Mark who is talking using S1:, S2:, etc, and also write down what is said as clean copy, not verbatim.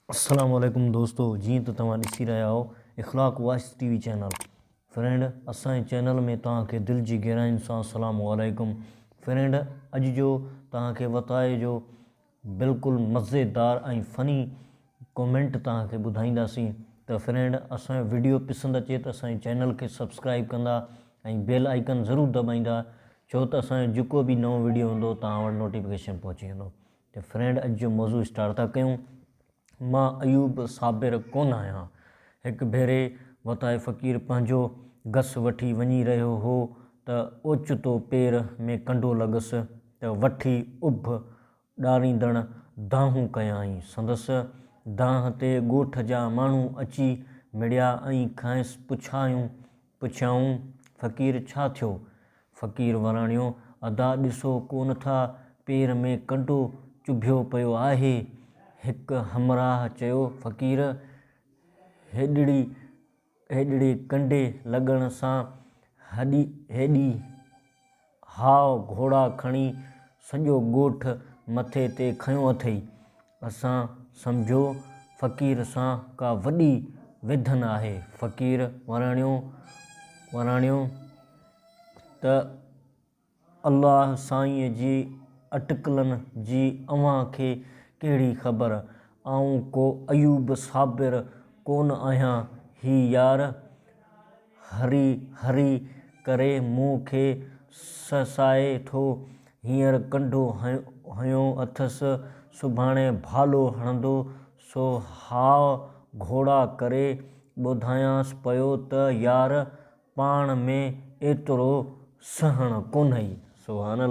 S1: अस्सलाम वालेकुम दोस्तों, जी तो तव्हां ॾिसी रहिया हो इख़लाक़ वॉइस टीवी चैनल। फ्रेंड, असांजे चैनल में तव्हांखे दिलि जी गहराइयुनि सां अस्सलाम वालेकुम। फ्रेंड, अॼु जो तव्हांखे वताए जो बिल्कुलु मज़ेदार ऐं फ़नी कमेंट तव्हांखे ॿुधाईंदासीं। त फ्रेंड, असांजो वीडियो पसंदि अचे त असांजे चैनल खे सब्सक्राइब कंदा ऐं बेल आइकन ज़रूरु दॿाईंदा, छो त असांजो जेको बि नओं वीडियो हूंदो तव्हां वटि नोटिफिकेशन पहुची वेंदो। त फ्रेंड, अॼु जो मौज़ू स्टार्ट था कयूं। मां अयूब साबिर कोन आहियां। हिकु भेरे वताए फ़क़ीर पंहिंजो घस वठी वञी रहियो हो त ओचितो पेर में कंडो लॻसि त वठी उभ ॾारींदड़ दाहूं कयाईं। संदसि दाह ते ॻोठ जा माण्हू अची मिड़िया ऐं खांइसि पुछियाऊं फ़क़ीर छा थियो? फ़क़ीर वराणियो, अदा ॾिसो कोन था पेर में कंडो चुभियो पियो आहे। हिकु हमराह चयो, फ़क़ीर, हेॾिड़े कंडे लॻण सां हेॾी हाव घोड़ा खणी सॼो ॻोठ मथे ते खंयो अथई। असां सम्झो फ़क़ीर सां का वॾी विधन आहे। फ़क़ीर वराणियो त अल्लाह साईंअ जी अटकलनि जी अव्हां खे कहिड़ी ख़बर। आऊं को अयूब साबिर कोन आहियां। ही यार हरी करे मूं खे ससाए थो। हींअर कंडो हंयो अथसि, सुभाणे भालो हणंदो। सो हाव घोड़ा करे ॿुधायांसि पियो त यार पाण में एतिरो सहण कोन्हई। सुभाणे